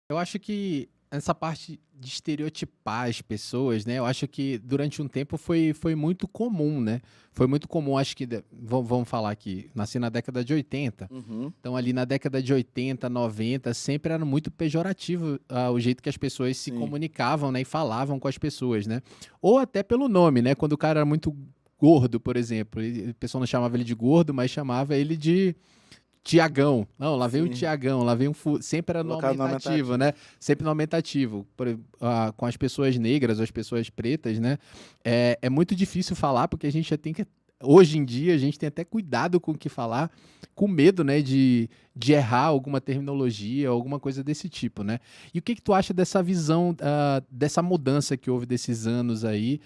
Eu acho que essa parte de estereotipar as pessoas, né, eu acho que durante um tempo foi muito comum, né. Foi muito comum, acho que vamos falar aqui, nasci na década de 80, Uhum. então ali na década de 80, 90, sempre era muito pejorativo, o jeito que as pessoas se Sim, comunicavam, né, e falavam com as pessoas, né. Ou até pelo nome, né, quando o cara era muito gordo, por exemplo, o pessoal não chamava ele de gordo, mas chamava ele de Tiagão. Não, lá vem o sim. Tiagão, lá vem sempre era no Colocar no aumentativo, aumentativo. né, sempre no aumentativo. Com as pessoas negras ou as pessoas pretas, né, é muito difícil falar, porque a gente já tem que hoje em dia, a gente tem até cuidado com o que falar, com medo, né, de errar alguma terminologia, alguma coisa desse tipo, né. E o que que tu acha dessa visão, dessa mudança que houve desses anos aí,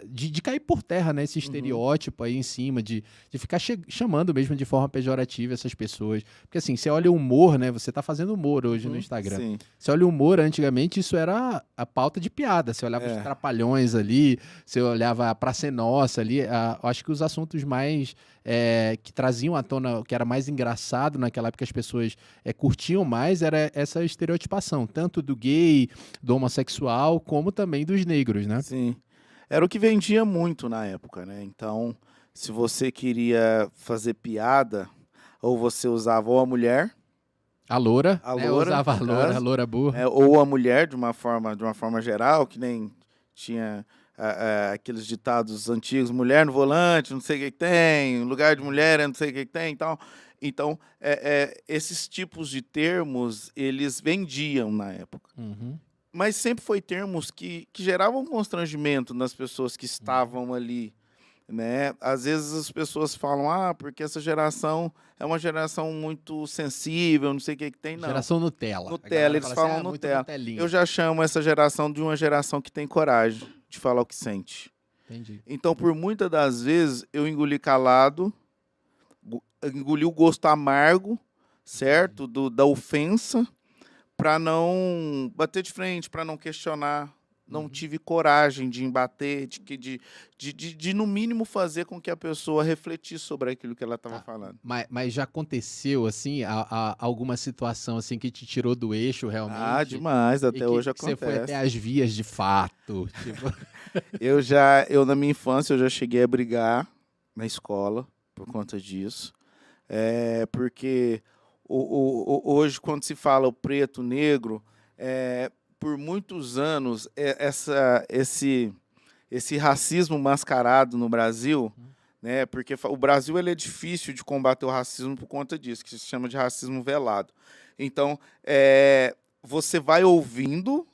de cair por terra, né, esse Uhum. estereótipo aí em cima de ficar chamando mesmo de forma pejorativa essas pessoas. Porque assim, você olha o humor, né? Você tá fazendo humor hoje no Uhum. Instagram. Sim. Você olha o humor, antigamente isso era a pauta de piada. Você olhava os É. Trapalhões ali, você olhava a Praça é Nossa ali. Eu acho que os assuntos mais que traziam à tona, que era mais engraçado naquela época, as pessoas curtiam mais, era essa estereotipação, tanto do gay, do homossexual, como também dos negros, né? Sim. Era o que vendia muito na época, né, então, se você queria fazer piada, ou você usava ou a mulher, A loura, a né? Eu loura, usava no a caso, loura burra. né, ou a mulher de uma forma geral, que nem tinha, aqueles ditados antigos: "Mulher no volante, não sei o que que tem, lugar de mulher é não sei o que que tem", e tal. Então, esses tipos de termos, eles vendiam na época. Uhum. Mas sempre foi termos que geravam constrangimento nas pessoas que Uhum. estavam ali, né. Às vezes as pessoas falam: "Ah, porque essa geração é uma geração muito sensível, não sei o que que tem", não. Geração Nutella. A Nutella, galera eles fala assim: falam "Ah, muito Nutella. Eu Nutelinha". já chamo essa geração de uma geração que tem coragem de falar o que sente. Entendi. Então, por muitas das vezes, eu engoli calado, engoli o gosto amargo, Entendi. certo, da ofensa, para não bater de frente, para não questionar. Não Uhum. tive coragem de embater, de no mínimo fazer com que a pessoa refletisse sobre aquilo que ela estava Tá. falando. Mas já aconteceu, assim, alguma situação, assim, que te tirou do eixo Ah, realmente, demais, e até que hoje que você foi até acontece. as vias de fato, tipo Eu na minha infância, eu já cheguei a brigar na escola por conta disso. Porque hoje, quando se fala o preto, o negro, por muitos anos, esse racismo mascarado no Brasil, Uhum. né, porque o Brasil ele é difícil de combater o racismo por conta disso, que se chama de racismo velado. Então, você vai ouvindo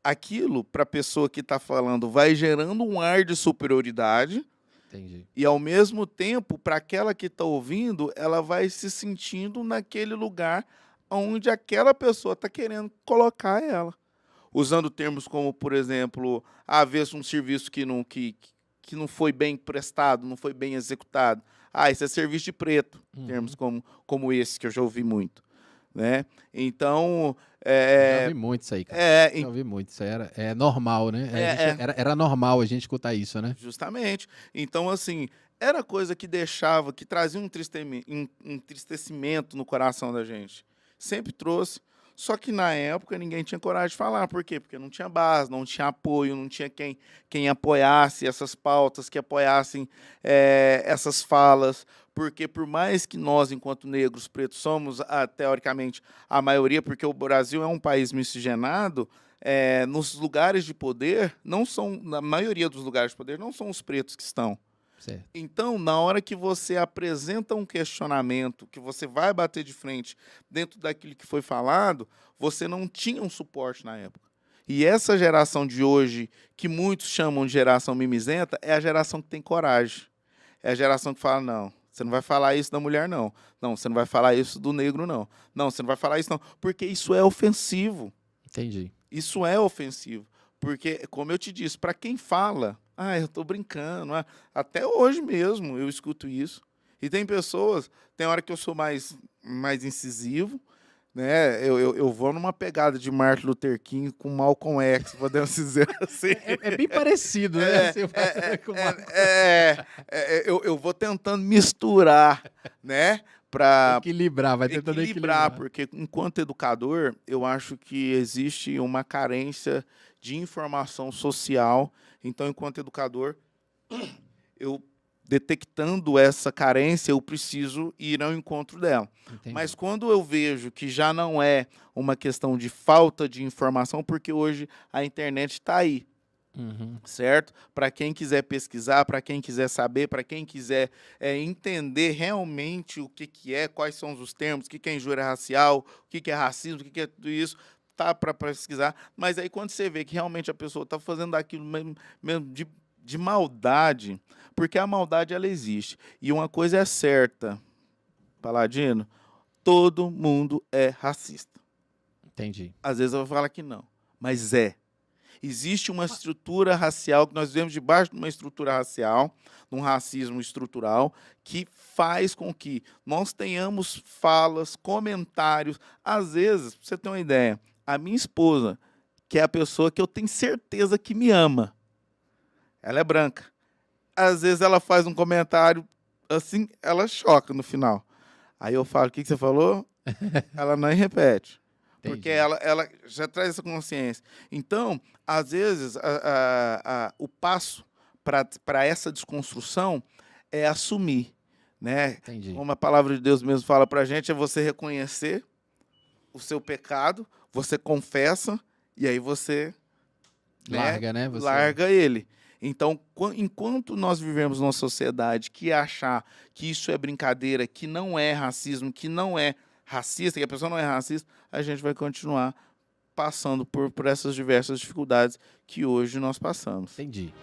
aquilo para a pessoa que está falando, vai gerando um ar de superioridade, Entendi. e ao mesmo tempo, para aquela que está ouvindo, ela vai se sentindo naquele lugar onde aquela pessoa está querendo colocar ela. Usando termos como, por exemplo, vê-se um serviço que não foi bem prestado, não foi bem executado. Isso é serviço de preto. Termos Uhum. como esse, que eu já ouvi muito. Né? Então, Eu já ouvi muito isso aí, cara. é, Já em- ouvi muito. Isso aí é normal, né? A é, gente é, era normal a gente escutar isso, né? justamente. Então, assim, era coisa que deixava, que trazia um entristecimento no coração da gente. Sempre trouxe. Só que na época ninguém tinha coragem de falar. Por quê? Porque não tinha base, não tinha apoio, não tinha quem apoiasse essas pautas, que apoiassem essas falas. Porque por mais que nós, enquanto negros, pretos, somos, teoricamente, a maioria, porque o Brasil é um país miscigenado, nos lugares de poder, não são, na maioria dos lugares de poder, não são os pretos que estão. Certo. Então, na hora que você apresenta um questionamento, que você vai bater de frente dentro daquilo que foi falado, você não tinha um suporte na época. E essa geração de hoje, que muitos chamam de geração mimizenta, é a geração que tem coragem. É a geração que fala: não, você não vai falar isso da mulher, não. Não, você não vai falar isso do negro, não. Não, você não vai falar isso, não. Porque isso é ofensivo. Entendi. Isso é ofensivo, porque, como eu te disse, para quem fala: eu estou brincando", até hoje mesmo eu escuto isso. E tem pessoas, tem hora que eu sou mais incisivo, né, eu vou numa pegada de Martin Luther King com Malcolm X, podemos dizer assim. É bem parecido, né? É, Assim, é, com o é, Marco. é, eu vou tentando misturar, né, para Equilibrar, vai tentando equilibrar, equilibrar. porque enquanto educador, eu acho que existe uma carência de informação social. Então, enquanto educador, eu detectando essa carência, eu preciso ir ao encontro dela. Entendi. Mas quando eu vejo que já não é uma questão de falta de informação, porque hoje a internet está aí, Uhum. certo? Para quem quiser pesquisar, para quem quiser saber, para quem quiser entender realmente o que é, quais são os termos, o que é injúria racial, o que é racismo, o que é tudo isso, tá para pesquisar. Mas aí quando você vê que realmente a pessoa está fazendo aquilo mesmo de maldade, porque a maldade ela existe. E uma coisa é certa, Paladino, todo mundo é racista. Entendi. Às vezes eu vou falar que não, mas é. Existe uma estrutura racial, que nós vivemos debaixo de uma estrutura racial, de um racismo estrutural, que faz com que nós tenhamos falas, comentários. Às vezes, pra você ter uma ideia, a minha esposa, que é a pessoa que eu tenho certeza que me ama, ela é branca. Às vezes ela faz um comentário assim, ela choca no final. Aí eu falo, o que você falou? Ela não repete. Porque Entendi. ela já traz essa consciência. Então, às vezes, o passo para essa desconstrução é assumir. Né? Entendi. Como a palavra de Deus mesmo fala para a gente, é você reconhecer o seu pecado, você confessa, e aí você Larga, né? Você... larga ele. Então, enquanto nós vivemos numa sociedade que achar que isso é brincadeira, que não é racismo, que não é racista, que a pessoa não é racista, a gente vai continuar passando por essas diversas dificuldades que hoje nós passamos. Entendi.